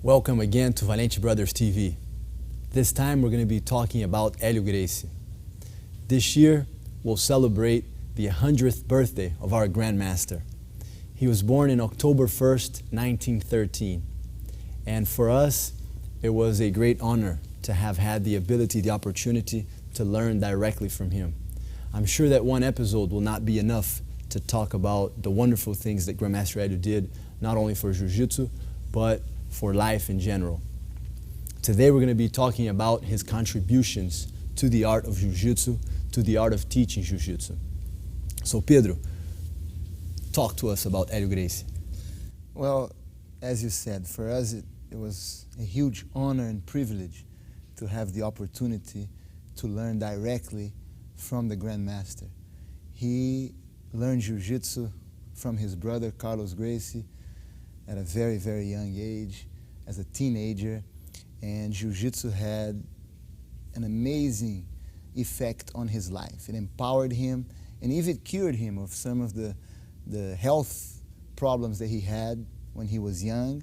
Welcome again to Valente Brothers TV. This time we're going to be talking about Helio Gracie. This year we'll celebrate the 100th birthday of our Grandmaster. He was born in October 1st, 1913. And for us, it was a great honor to have had the ability, the opportunity to learn directly from him. I'm sure that one episode will not be enough to talk about the wonderful things that Grandmaster Helio did, not only for Jiu-Jitsu, but for life in general. Today we're going to be talking about his contributions to the art of Jiu-Jitsu, to the art of teaching Jiu-Jitsu. So Pedro, talk to us about Helio Gracie. Well, as you said, for us it was a huge honor and privilege to have the opportunity to learn directly from the Grandmaster. He learned Jiu-Jitsu from his brother Carlos Gracie at a very, very young age, as a teenager, and Jiu-Jitsu had an amazing effect on his life. It empowered him and even cured him of some of the health problems that he had when he was young,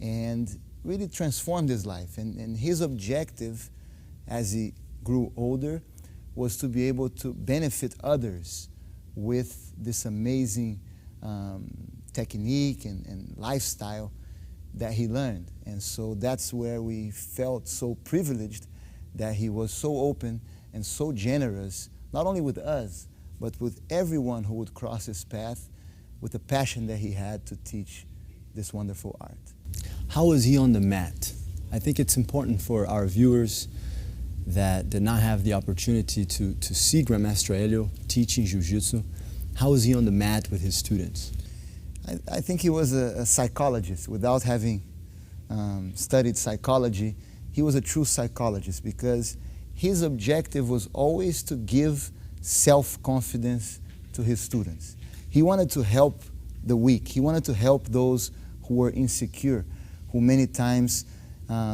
and really transformed his life. And his objective as he grew older was to be able to benefit others with this amazing technique and lifestyle that he learned. And so that's where we felt so privileged that he was so open and so generous, not only with us, but with everyone who would cross his path, with the passion that he had to teach this wonderful art. How was he on the mat? I think it's important for our viewers that did not have the opportunity to see Grandmaster Helio teaching Jiu-Jitsu. How was he on the mat with his students? I think he was a psychologist. Without having studied psychology, he was a true psychologist, because his objective was always to give self-confidence to his students. He wanted to help the weak. He wanted to help those who were insecure, who many times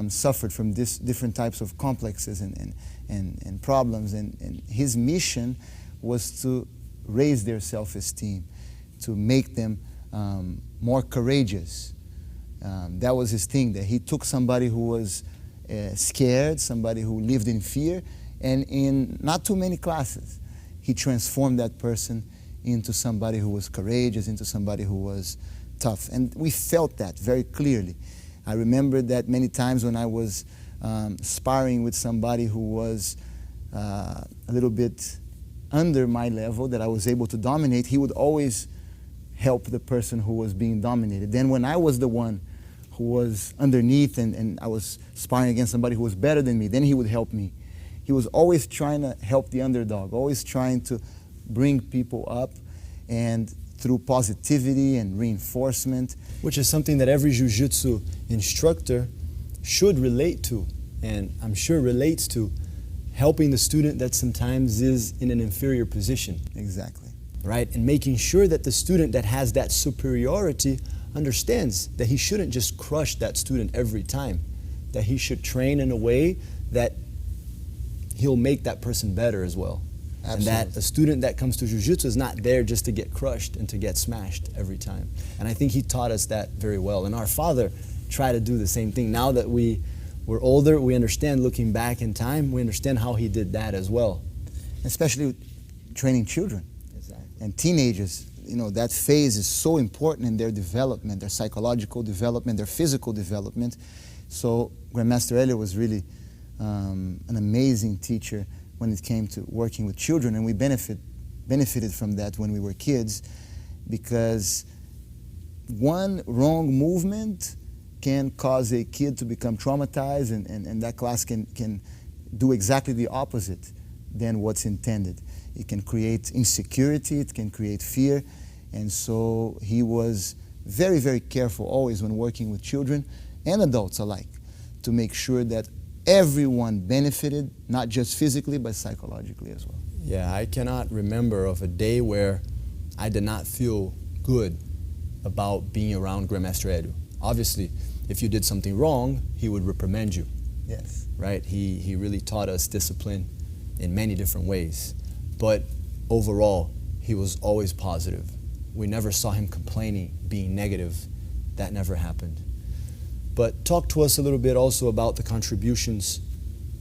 suffered from different types of complexes and problems. And his mission was to raise their self-esteem, to make them more courageous. That was his thing, that he took somebody who was scared, somebody who lived in fear, and in not too many classes, he transformed that person into somebody who was courageous, into somebody who was tough. And we felt that very clearly. I remember that many times when I was sparring with somebody who was a little bit under my level, that I was able to dominate, he would always help the person who was being dominated. Then when I was the one who was underneath and I was sparring against somebody who was better than me, then he would help me. He was always trying to help the underdog, always trying to bring people up, and through positivity and reinforcement. Which is something that every Jiu-Jitsu instructor should relate to, and I'm sure relates to, helping the student that sometimes is in an inferior position. Exactly. Right? And making sure that the student that has that superiority understands that he shouldn't just crush that student every time, that he should train in a way that he'll make that person better as well. Absolutely. And that a student that comes to Jiu-Jitsu is not there just to get crushed and to get smashed every time. And I think he taught us that very well. And our father tried to do the same thing. Now that we're older, we understand, looking back in time, we understand how he did that as well. Especially training children. And teenagers, you know, that phase is so important in their development, their psychological development, their physical development. So Grandmaster Helio was really an amazing teacher when it came to working with children, and we benefited from that when we were kids, because one wrong movement can cause a kid to become traumatized, and that class can do exactly the opposite than what's intended. It can create insecurity, it can create fear, and so he was very, very careful always when working with children and adults alike to make sure that everyone benefited, not just physically, but psychologically as well. Yeah, I cannot remember of a day where I did not feel good about being around Grandmaster Helio. Obviously, if you did something wrong, he would reprimand you. Yes. Right? He really taught us discipline in many different ways. But overall, he was always positive. We never saw him complaining, being negative. That never happened. But talk to us a little bit also about the contributions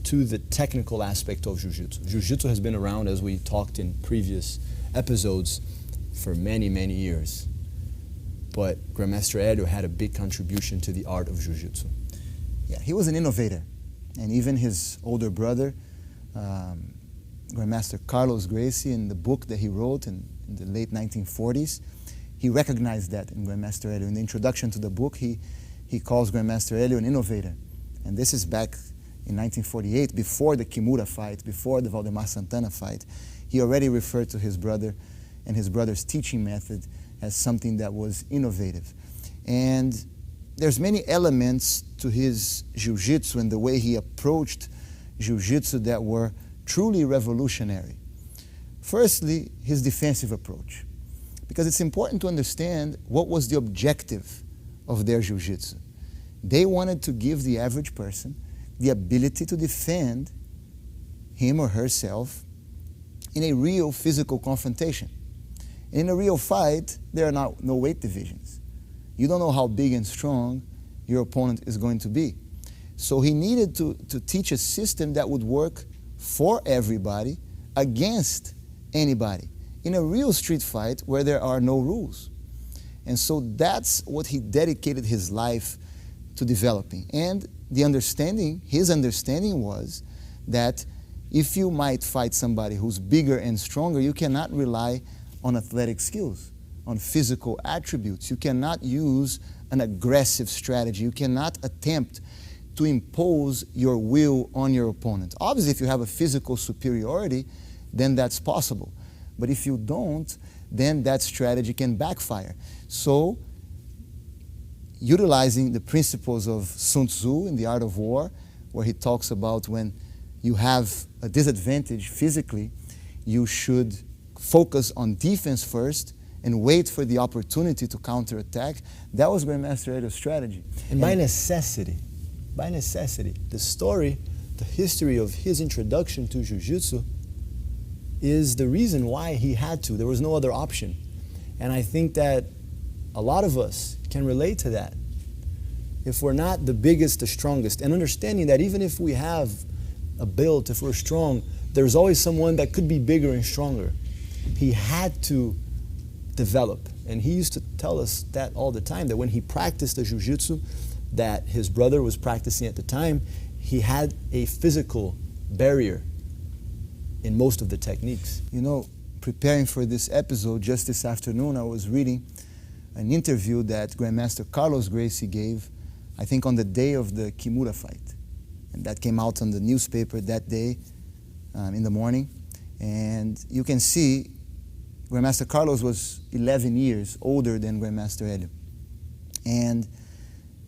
to the technical aspect of Jiu-Jitsu. Jiu-Jitsu has been around, as we talked in previous episodes, for many, many years. But Grandmaster Helio had a big contribution to the art of Jiu-Jitsu. Yeah, he was an innovator. And even his older brother, Grandmaster Carlos Gracie, in the book that he wrote in the late 1940s, he recognized that in Grandmaster Helio. In the introduction to the book, he calls Grandmaster Helio an innovator. And this is back in 1948, before the Kimura fight, before the Valdemar Santana fight. He already referred to his brother and his brother's teaching method as something that was innovative. And there's many elements to his Jiu-Jitsu and the way he approached Jiu-Jitsu that were truly revolutionary. Firstly, his defensive approach. Because it's important to understand what was the objective of their Jiu-Jitsu. They wanted to give the average person the ability to defend him or herself in a real physical confrontation. In a real fight, there are no weight divisions. You don't know how big and strong your opponent is going to be. So he needed to teach a system that would work for everybody against anybody in a real street fight where there are no rules. And so that's what he dedicated his life to developing. And his understanding was that if you might fight somebody who's bigger and stronger, you cannot rely on athletic skills, on physical attributes. You cannot use an aggressive strategy. You cannot attempt to impose your will on your opponent. Obviously, if you have a physical superiority, then that's possible. But if you don't, then that strategy can backfire. So, utilizing the principles of Sun Tzu in The Art of War, where he talks about when you have a disadvantage physically, you should focus on defense first and wait for the opportunity to counterattack. That was Grandmaster Helio's strategy. And by necessity, the story, the history of his introduction to Jiu-Jitsu is the reason why he had to. There was no other option. And I think that a lot of us can relate to that. If we're not the biggest, the strongest, and understanding that even if we have a build, if we're strong, there's always someone that could be bigger and stronger. He had to develop. And he used to tell us that all the time, that when he practiced the Jiu-Jitsu that his brother was practicing at the time, he had a physical barrier in most of the techniques. You know, preparing for this episode just this afternoon, I was reading an interview that Grandmaster Carlos Gracie gave, I think on the day of the Kimura fight. And that came out on the newspaper that day in the morning. And you can see Grandmaster Carlos was 11 years older than Grandmaster Helio. And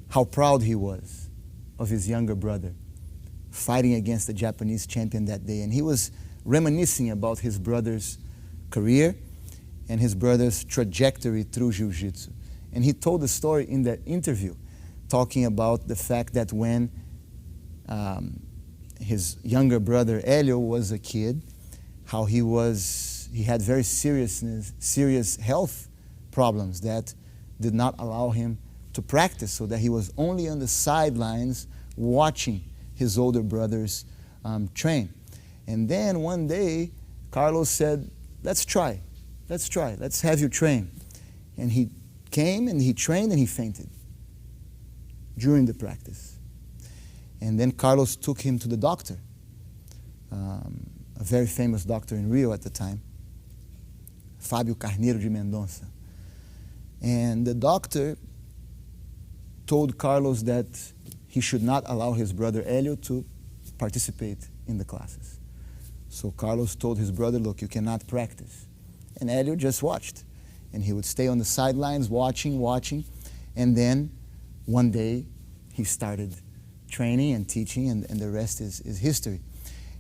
how proud he was of his younger brother fighting against the Japanese champion that day. And he was reminiscing about his brother's career and his brother's trajectory through Jiu-Jitsu. And he told the story in that interview, talking about the fact that when his younger brother Helio was a kid, how he had very serious health problems that did not allow him to practice, so that he was only on the sidelines watching his older brothers train. And then one day, Carlos said, let's have you train. And he came and he trained and he fainted during the practice. And then Carlos took him to the doctor, a very famous doctor in Rio at the time, Fábio Carneiro de Mendonça. And the doctor told Carlos that he should not allow his brother Helio to participate in the classes. So Carlos told his brother, look, you cannot practice. And Helio just watched. And he would stay on the sidelines watching. And then one day he started training and teaching, and the rest is history.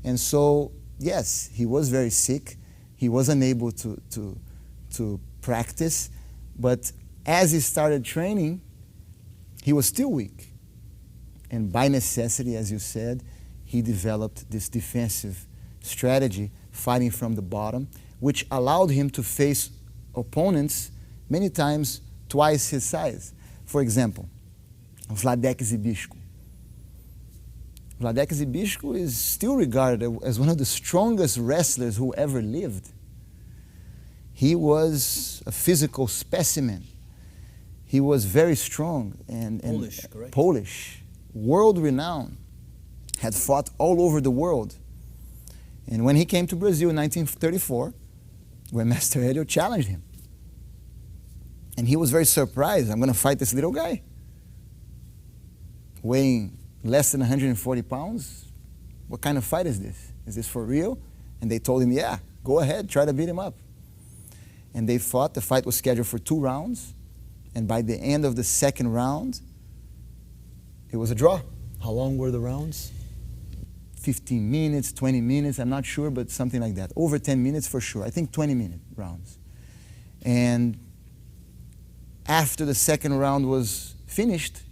And so, yes, he was very sick. He was unable to practice. But as he started training, he was still weak. And by necessity, as you said, he developed this defensive strategy, fighting from the bottom, which allowed him to face opponents many times twice his size. For example, Wladek Zbyszko. Wladek Zbyszko is still regarded as one of the strongest wrestlers who ever lived. He was a physical specimen. He was very strong and Polish, correct? Polish, world renowned, had fought all over the world. And when he came to Brazil in 1934, Grandmaster Helio challenged him. And he was very surprised. I'm going to fight this little guy, weighing less than 140 pounds. What kind of fight is this? Is this for real? And they told him, yeah, go ahead, try to beat him up. And they fought. The fight was scheduled for 2 rounds. And by the end of the second round, it was a draw. How long were the rounds? 15 minutes, 20 minutes, I'm not sure, but something like that. Over 10 minutes for sure. I think 20-minute rounds. And after the second round was finished,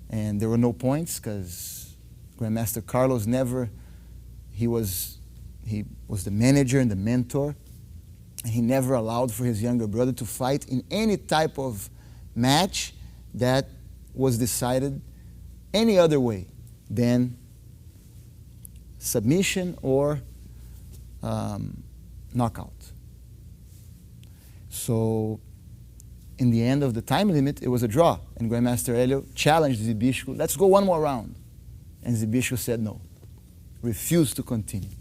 and there were no points because Grandmaster Carlos he was the manager and the mentor, and he never allowed for his younger brother to fight in any type of match that was decided any other way than submission or knockout. So in the end of the time limit, it was a draw. And Grandmaster Helio challenged Zbyszko, let's go one more round. And Zbyszko said no, refused to continue.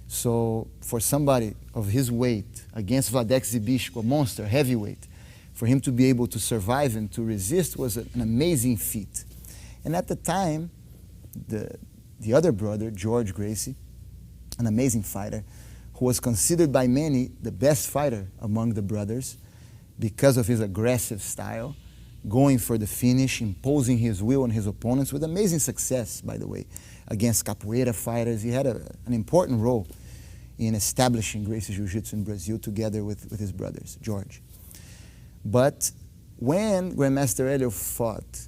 So for somebody of his weight against Wladek Zbyszko, a monster, heavyweight, for him to be able to survive and to resist was an amazing feat. And at the time, the other brother, George Gracie, an amazing fighter, who was considered by many the best fighter among the brothers because of his aggressive style, going for the finish, imposing his will on his opponents with amazing success, by the way, against capoeira fighters. He had an important role in establishing Gracie Jiu-Jitsu in Brazil together with his brothers, George. But when Grandmaster Helio fought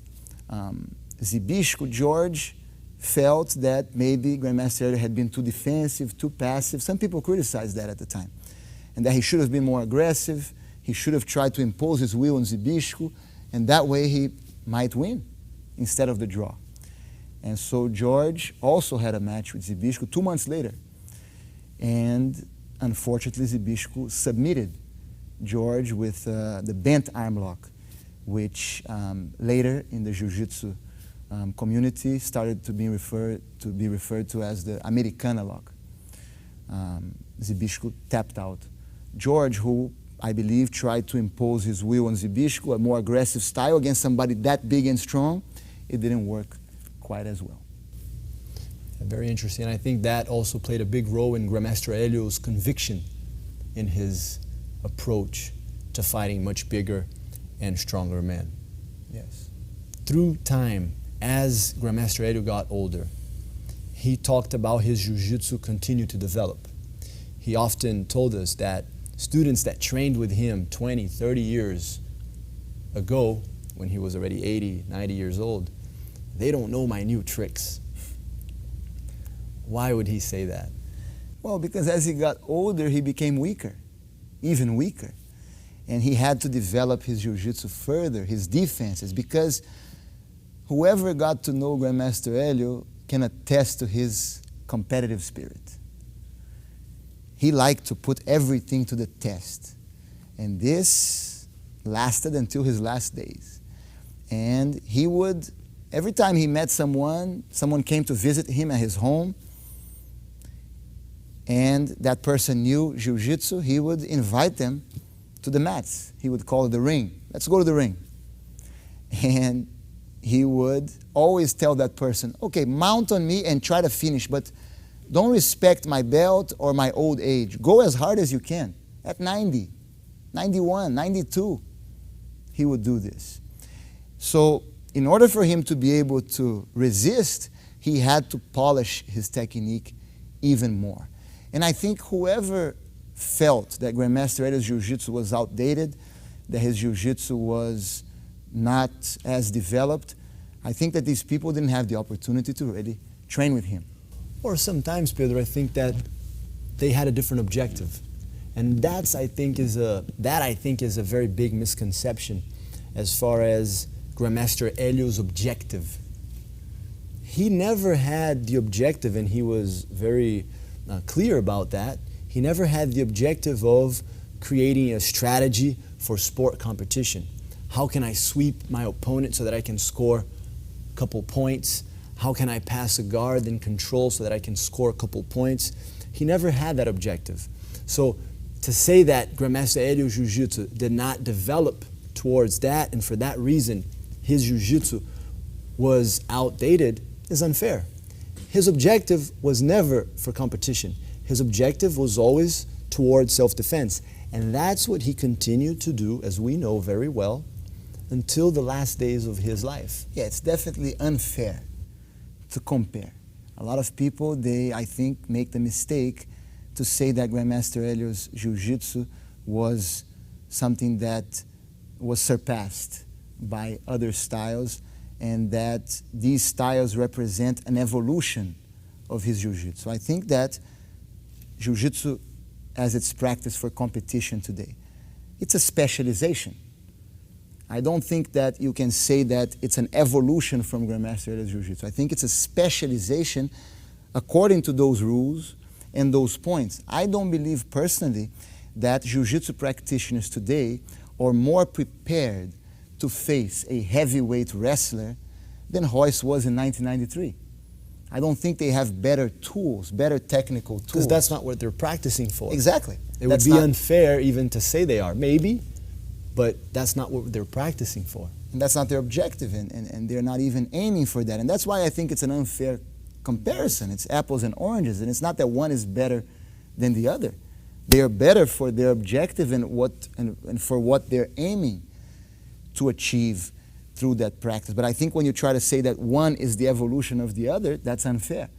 Zbyszko, George felt that maybe Grandmaster Helio had been too defensive, too passive. Some people criticized that at the time. And that he should have been more aggressive. He should have tried to impose his will on Zbyszko, and that way he might win instead of the draw. And so George also had a match with Zbyszko 2 months later. And unfortunately, Zbyszko submitted George with the bent arm lock, which later in the Jiu-Jitsu community started to be referred to as the Americana lock. Zbyszko tapped out. George, who I believe tried to impose his will on Zbyszko, a more aggressive style against somebody that big and strong, it didn't work quite as well. Very interesting. And I think that also played a big role in Grandmaster Helio's conviction in his approach to fighting much bigger and stronger men. Yes. Through time, as Grandmaster Helio got older, he talked about his Jiu-Jitsu continued to develop. He often told us that students that trained with him 20, 30 years ago, when he was already 80, 90 years old, they don't know my new tricks. Why would he say that? Well, because as he got older, he became weaker, even weaker. And he had to develop his Jiu-Jitsu further, his defenses, because whoever got to know Grandmaster Helio can attest to his competitive spirit. He liked to put everything to the test. And this lasted until his last days. And he would, every time he met someone came to visit him at his home, and that person knew Jiu-Jitsu, he would invite them to the mats. He would call it the ring. Let's go to the ring. And he would always tell that person, okay, mount on me and try to finish, but don't respect my belt or my old age. Go as hard as you can. At 90, 91, 92, he would do this. So in order for him to be able to resist, he had to polish his technique even more. And I think whoever felt that Grandmaster Helio's Jiu-Jitsu was outdated, that his Jiu-Jitsu was not as developed, I think that these people didn't have the opportunity to really train with him. Or sometimes, Pedro, I think that they had a different objective. And that I think is a very big misconception as far as Grandmaster Helio's objective. He never had the objective, and he was very clear about that. He never had the objective of creating a strategy for sport competition. How can I sweep my opponent so that I can score a couple points? How can I pass a guard and control so that I can score a couple points? He never had that objective. So to say that Grandmaster Helio Jiu-Jitsu did not develop towards that, and for that reason his Jiu-Jitsu was outdated, is unfair. His objective was never for competition. His objective was always towards self-defense. And that's what he continued to do, as we know very well, until the last days of his life. Yeah, it's definitely unfair to compare. A lot of people, I think, make the mistake to say that Grandmaster Helio's Jiu-Jitsu was something that was surpassed by other styles, and that these styles represent an evolution of his Jiu-Jitsu. I think that Jiu-Jitsu, as it's practiced for competition today, it's a specialization. I don't think that you can say that it's an evolution from Grandmaster Helio's Jiu-Jitsu. I think it's a specialization according to those rules and those points. I don't believe personally that Jiu-Jitsu practitioners today are more prepared to face a heavyweight wrestler than Royce was in 1993. I don't think they have better tools, better technical tools. Because that's not what they're practicing for. Exactly. It would be unfair even to say they are. Maybe, but that's not what they're practicing for. And that's not their objective, and they're not even aiming for that. And that's why I think it's an unfair comparison. It's apples and oranges, and it's not that one is better than the other. They are better for their objective and for what they're aiming to achieve through that practice. But I think when you try to say that one is the evolution of the other, that's unfair.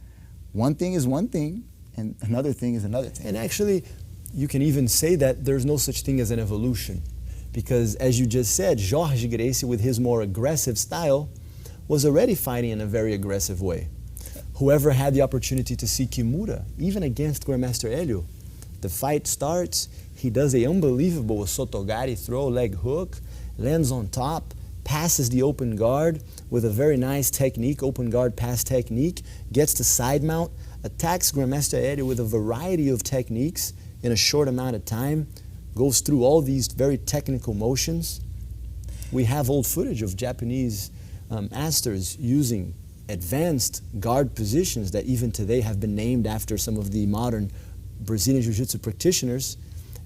One thing is one thing, and another thing is another thing. And actually, you can even say that there's no such thing as an evolution. Because as you just said, Jorge Gracie, with his more aggressive style, was already fighting in a very aggressive way. Whoever had the opportunity to see Kimura, even against Grandmaster Helio, the fight starts, he does an unbelievable Sotogari throw, leg hook, lands on top, passes the open guard with a very nice technique, open guard pass technique, gets to side mount, attacks Grandmaster Helio with a variety of techniques in a short amount of time, goes through all these very technical motions. We have old footage of Japanese masters using advanced guard positions that even today have been named after some of the modern Brazilian Jiu-Jitsu practitioners,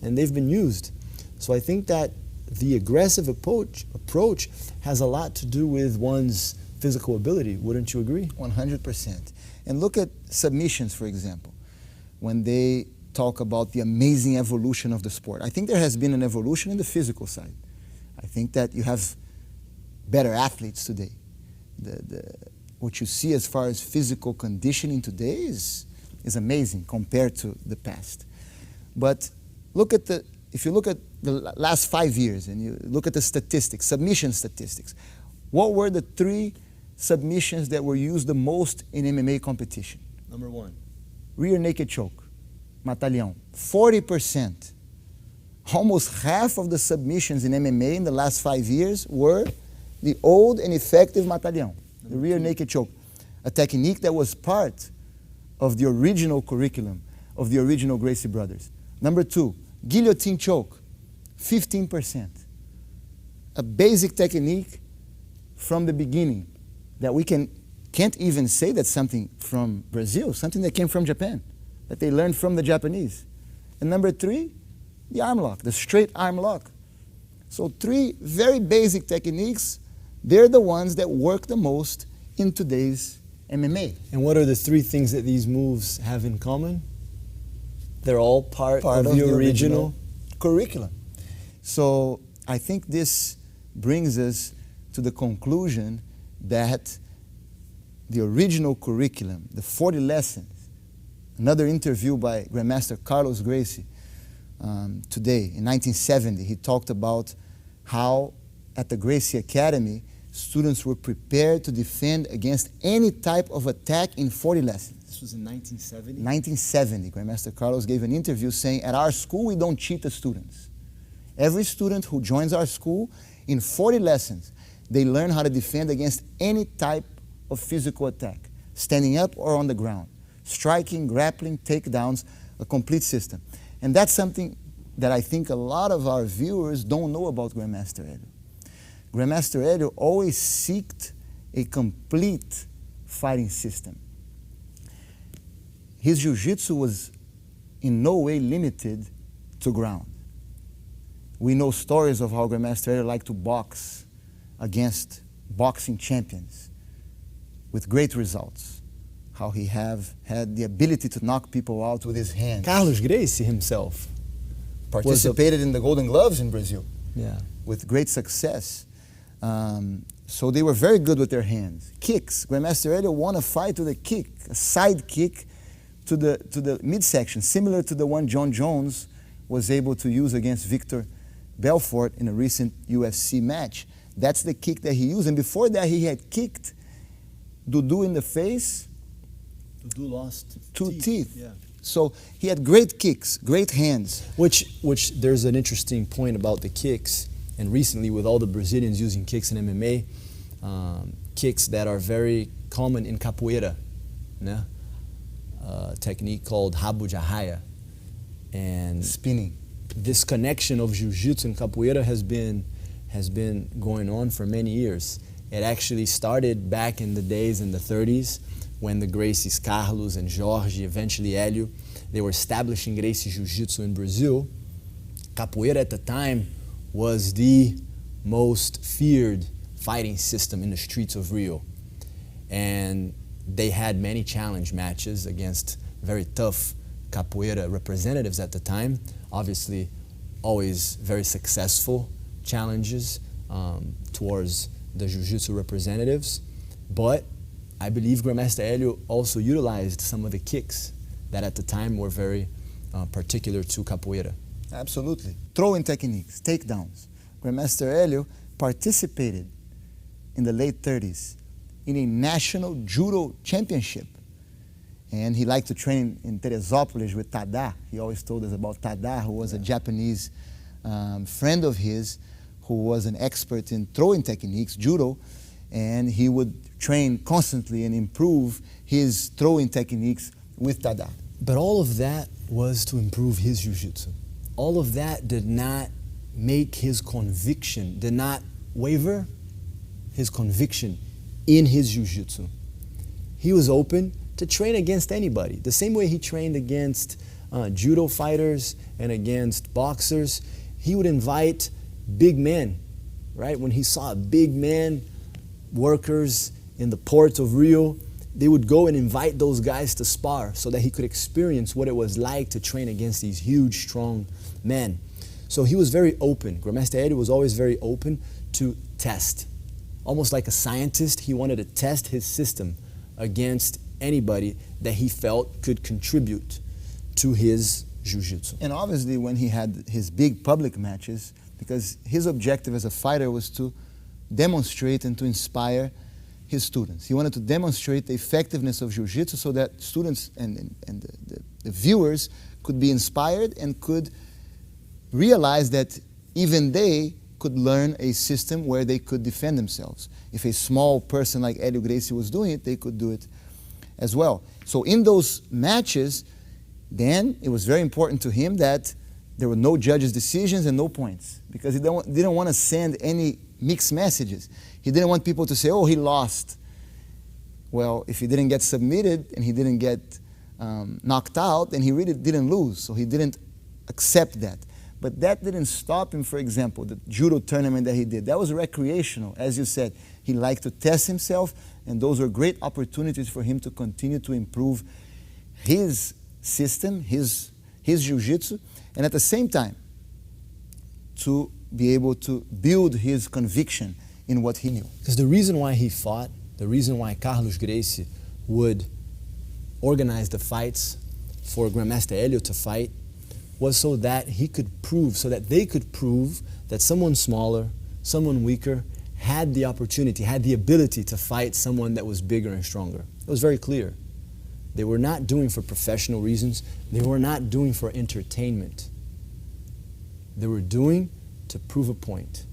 and they've been used. So I think that the aggressive approach has a lot to do with one's physical ability. Wouldn't you agree? 100%. And look at submissions, for example, when they talk about the amazing evolution of the sport. I think there has been an evolution in the physical side. I think that you have better athletes today. What you see as far as physical conditioning today is amazing compared to the past. But if you look at the last 5 years and you look at the statistics, submission statistics, what were the 3 submissions that were used the most in MMA competition? Number 1. Rear naked choke, Mata-Leão. 40%. Almost half of the submissions in MMA in the last 5 years were the old and effective Mata-Leão, the rear naked choke, a technique that was part of the original curriculum of the original Gracie brothers. Number 2, guillotine choke, 15%. A basic technique from the beginning that we can't even say that's something from Brazil, something that came from Japan, that they learned from the Japanese. And number 3, the arm lock, the straight arm lock. So 3 very basic techniques, they're the ones that work the most in today's MMA. And what are the 3 things that these moves have in common? They're all part of the original curriculum. So I think this brings us to the conclusion that the original curriculum, the 40 lessons, another interview by Grandmaster Carlos Gracie today in 1970, he talked about how at the Gracie Academy, students were prepared to defend against any type of attack in 40 lessons. This was in 1970? 1970. Grandmaster Carlos gave an interview saying, at our school, we don't cheat the students. Every student who joins our school, in 40 lessons, They learn how to defend against any type of physical attack, standing up or on the ground, striking, grappling, takedowns, a complete system. And that's something that I think a lot of our viewers don't know about Grandmaster Helio. Grandmaster Helio always sought a complete fighting system. His jiu-jitsu was in no way limited to ground. We know stories of how Grandmaster Helio liked to box against boxing champions with great results. How he had the ability to knock people out with his hands. Carlos Gracie himself Participated in the Golden Gloves in Brazil. Yeah. With great success. So they were very good with their hands. Kicks. Grandmaster Helio won a fight with a kick, a side kick to the midsection, similar to the one John Jones was able to use against Victor Belfort in a recent UFC match. That's the kick that he used. And before that, he had kicked Dudu in the face. Dudu lost two teeth. Yeah. So he had great kicks, great hands. Which there's an interesting point about the kicks. And recently, with all the Brazilians using kicks in MMA, kicks that are very common in capoeira, né? A technique called rabo de arraia. And spinning. This connection of jiu-jitsu and capoeira has been going on for many years. It actually started back in the days in the 30s when the Gracies, Carlos and Jorge, eventually Helio, they were establishing Gracie Jiu-Jitsu in Brazil. Capoeira at the time was the most feared fighting system in the streets of Rio. And they had many challenge matches against very tough capoeira representatives at the time. Obviously, always very successful challenges towards the Jiu-Jitsu representatives. But I believe Grandmaster Helio also utilized some of the kicks that at the time were very particular to capoeira. Absolutely. Throwing techniques, takedowns. Grandmaster Helio participated in the late 30s in a national judo championship. And he liked to train in Teresópolis with Tada. He always told us about Tada, who was a Japanese friend of his who was an expert in throwing techniques, judo, and he would train constantly and improve his throwing techniques with Tada. But all of that was to improve his jiu-jitsu. All of that did not make his conviction, did not waver his conviction in his jiu-jitsu. He was open to train against anybody. The same way he trained against judo fighters and against boxers, he would invite big men, right? When he saw big men, workers in the port of Rio, they would go and invite those guys to spar so that he could experience what it was like to train against these huge, strong men. So he was very open. Grandmaster Helio was always very open to test. Almost like a scientist, he wanted to test his system against anybody that he felt could contribute to his jiu-jitsu. And obviously when he had his big public matches, because his objective as a fighter was to demonstrate and to inspire his students. He wanted to demonstrate the effectiveness of jiu-jitsu so that students and the viewers could be inspired and could realize that even they could learn a system where they could defend themselves. If a small person like Helio Gracie was doing it, they could do it as well. So in those matches, then it was very important to him that there were no judges' decisions and no points, because he didn't want to send any mixed messages. He didn't want people to say, oh, he lost. Well, if he didn't get submitted and he didn't get knocked out, then he really didn't lose. So he didn't accept that. But that didn't stop him, for example, the judo tournament that he did. That was recreational. As you said, he liked to test himself, and those were great opportunities for him to continue to improve his system, his jiu-jitsu, and at the same time, to be able to build his conviction in what he knew. Because the reason why he fought, the reason why Carlos Gracie would organize the fights for Grandmaster Helio to fight, was so that he could prove, so that they could prove that someone smaller, someone weaker, had the opportunity, had the ability to fight someone that was bigger and stronger. It was very clear. They were not doing for professional reasons. They were not doing for entertainment. They were doing to prove a point.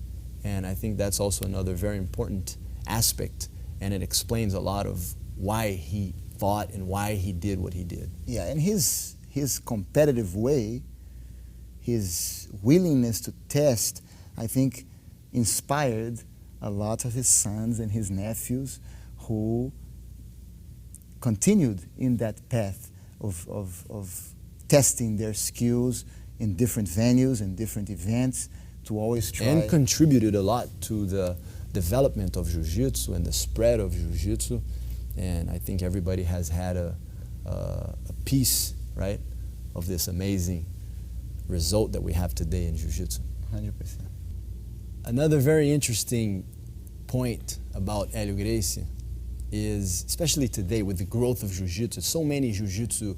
And I think that's also another very important aspect, and it explains a lot of why he fought and why he did what he did. Yeah, and his competitive way, his willingness to test, I think inspired a lot of his sons and his nephews who continued in that path of testing their skills in different venues and different events to always try. And contributed a lot to the development of Jiu-Jitsu and the spread of Jiu-Jitsu. And I think everybody has had a piece, right, of this amazing result that we have today in Jiu-Jitsu. 100%. Another very interesting point about Helio Gracie is, especially today with the growth of Jiu-Jitsu, so many Jiu-Jitsu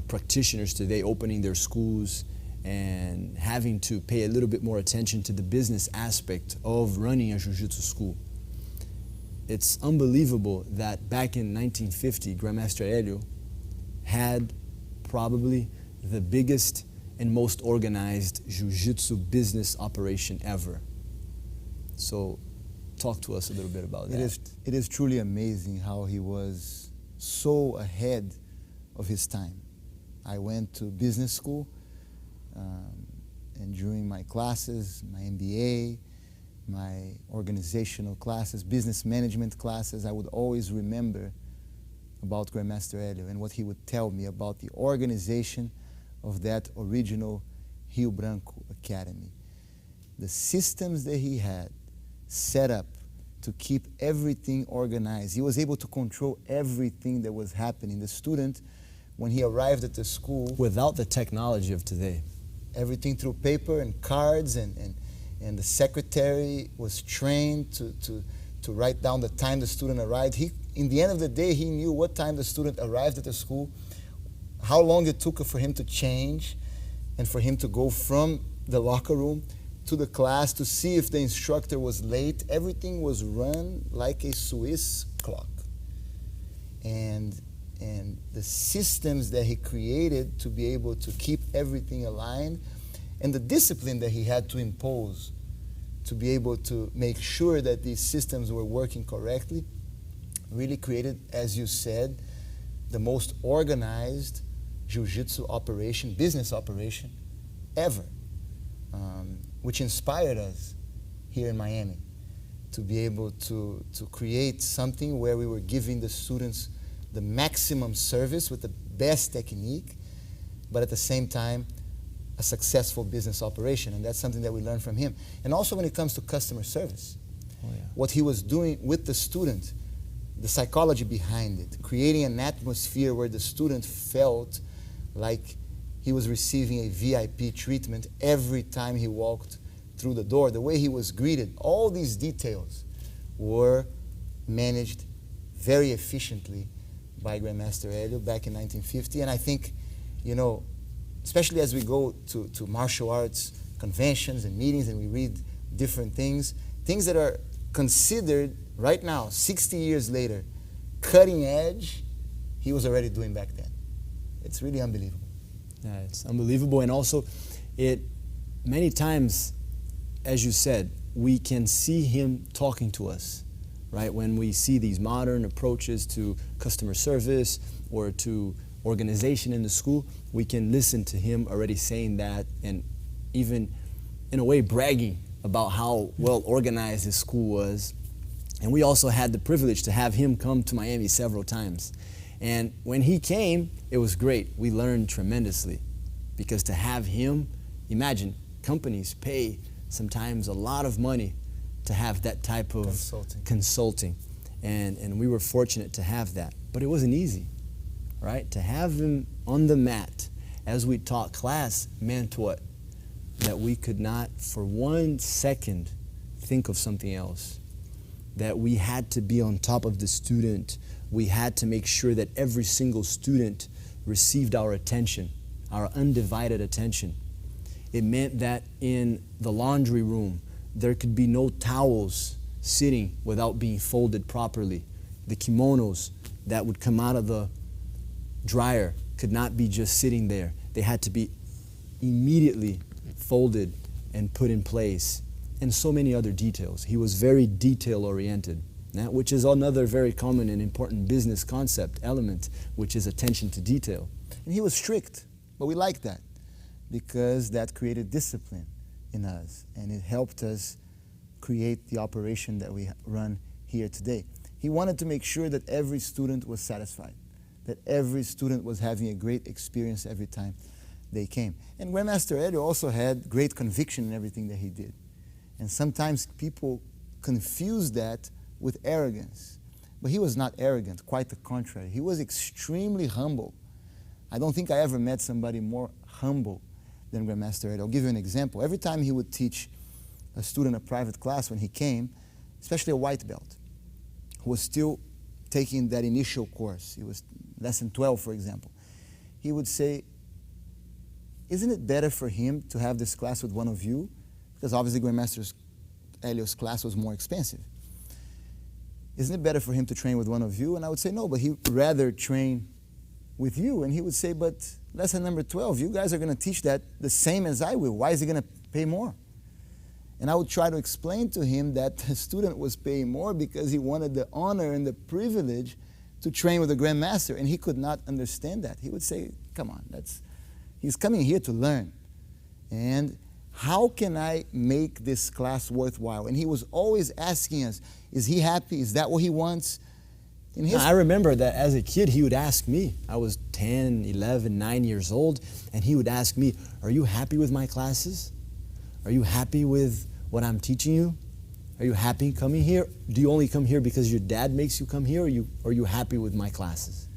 practitioners today opening their schools and having to pay a little bit more attention to the business aspect of running a Jiu-Jitsu school. It's unbelievable that back in 1950, Grandmaster Helio had probably the biggest and most organized Jiu-Jitsu business operation ever. So talk to us a little bit about that. It is truly amazing how he was so ahead of his time. I went to business school, and during my classes, my MBA, my organizational classes, business management classes, I would always remember about Grandmaster Helio and what he would tell me about the organization of that original Rio Branco Academy. The systems that he had set up to keep everything organized. He was able to control everything that was happening. The student, when he arrived at the school, without the technology of today, everything through paper and cards, and the secretary was trained to write down the time the student arrived. In the end of the day, he knew what time the student arrived at the school, how long it took for him to change, and for him to go from the locker room to the class to see if the instructor was late. Everything was run like a Swiss clock. And the systems that he created to be able to keep everything aligned, and the discipline that he had to impose to be able to make sure that these systems were working correctly, really created, as you said, the most organized Jiu-Jitsu operation, business operation ever, which inspired us here in Miami to be able to create something where we were giving the students the maximum service with the best technique, but at the same time, a successful business operation. And that's something that we learned from him. And also when it comes to customer service, what he was doing with the student, the psychology behind it, creating an atmosphere where the student felt like he was receiving a VIP treatment every time he walked through the door, the way he was greeted. All these details were managed very efficiently by Grandmaster Helio back in 1950. And I think, you know, especially as we go to martial arts conventions and meetings and we read different things that are considered right now, 60 years later, cutting edge, he was already doing back then. It's really unbelievable. Yeah, it's unbelievable. And also, many times, as you said, we can see him talking to us, right? When we see these modern approaches to customer service or to organization in the school, we can listen to him already saying that, and even in a way bragging about how well organized his school was. And we also had the privilege to have him come to Miami several times. And when he came, it was great. We learned tremendously, because to have him, imagine, companies pay sometimes a lot of money to have that type of consulting. And we were fortunate to have that. But it wasn't easy, right? To have him on the mat as we taught class meant what? That we could not for 1 second think of something else. That we had to be on top of the student. We had to make sure that every single student received our attention, our undivided attention. It meant that in the laundry room, there could be no towels sitting without being folded properly. The kimonos that would come out of the dryer could not be just sitting there. They had to be immediately folded and put in place. and so many other details. He was very detail-oriented, which is another very common and important business concept, element, which is attention to detail. And he was strict, but we like that because that created discipline in us, and it helped us create the operation that we run here today. He wanted to make sure that every student was satisfied, that every student was having a great experience every time they came. And Grandmaster Helio also had great conviction in everything that he did. And sometimes people confuse that with arrogance. But he was not arrogant, quite the contrary. He was extremely humble. I don't think I ever met somebody more humble than Grandmaster Helio. I'll give you an example. Every time he would teach a student a private class when he came, especially a white belt, who was still taking that initial course, he was lesson 12, for example, he would say, isn't it better for him to have this class with one of you? Because obviously Grandmaster Helio's class was more expensive. Isn't it better for him to train with one of you? And I would say, no, but he'd rather train with you. And he would say, but lesson number 12, you guys are going to teach that the same as I will. Why is he going to pay more? And I would try to explain to him that the student was paying more because he wanted the honor and the privilege to train with a grandmaster, and he could not understand that. He would say, come on, he's coming here to learn. And how can I make this class worthwhile? And he was always asking us, is he happy? Is that what he wants? I remember that as a kid, he would ask me. I was 10, 11, 9 years old, and he would ask me, are you happy with my classes? Are you happy with what I'm teaching you? Are you happy coming here? Do you only come here because your dad makes you come here, or are you happy with my classes?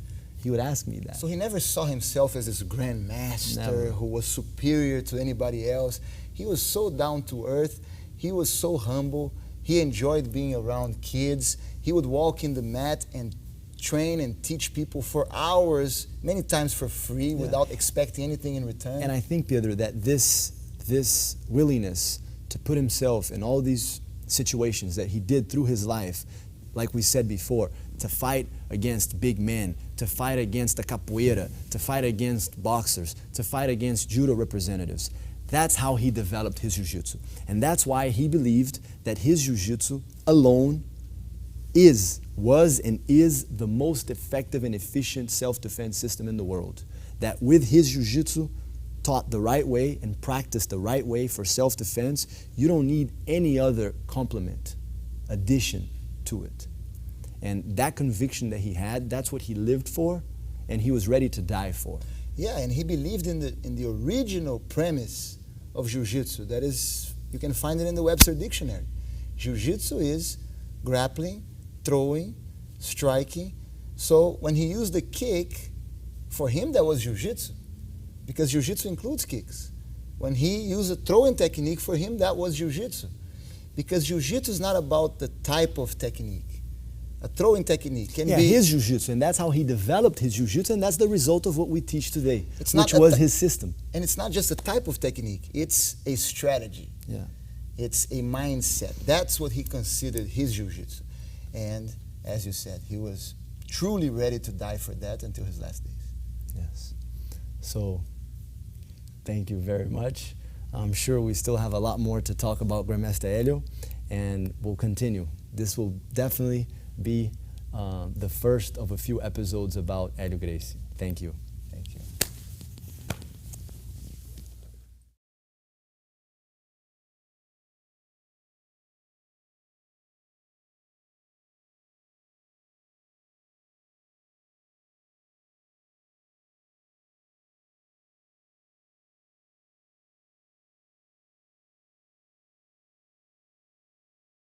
He would ask me that. So he never saw himself as this grandmaster who was superior to anybody else. He was so down to earth. He was so humble. He enjoyed being around kids. He would walk in the mat and train and teach people for hours, many times for free, without expecting anything in return. And I think, Pedro, that this willingness to put himself in all these situations that he did through his life, like we said before, to fight against big men, to fight against the capoeira, to fight against boxers, to fight against judo representatives. That's how he developed his jiu-jitsu. And that's why he believed that his jiu-jitsu alone was and is the most effective and efficient self-defense system in the world. That with his jiu-jitsu taught the right way and practiced the right way for self-defense, you don't need any other complement, addition to it. And that conviction that he had, that's what he lived for, and he was ready to die for. Yeah, and he believed in the original premise of Jiu-Jitsu. That is, you can find it in the Webster Dictionary. Jiu-Jitsu is grappling, throwing, striking. So when he used the kick, for him that was Jiu-Jitsu, because Jiu-Jitsu includes kicks. When he used a throwing technique, for him that was Jiu-Jitsu. Because Jiu-Jitsu is not about the type of technique. A throwing technique can be his jiu-jitsu, and that's how he developed his jiu-jitsu, and that's the result of what we teach today, which was his system. And it's not just a type of technique, it's a strategy. Yeah. It's a mindset. That's what he considered his jiu-jitsu. And as you said, he was truly ready to die for that until his last days. Yes. So, thank you very much. I'm sure we still have a lot more to talk about Grandmaster Helio, and we'll continue. This will definitely be the first of a few episodes about Helio Gracie. Thank you. Thank you.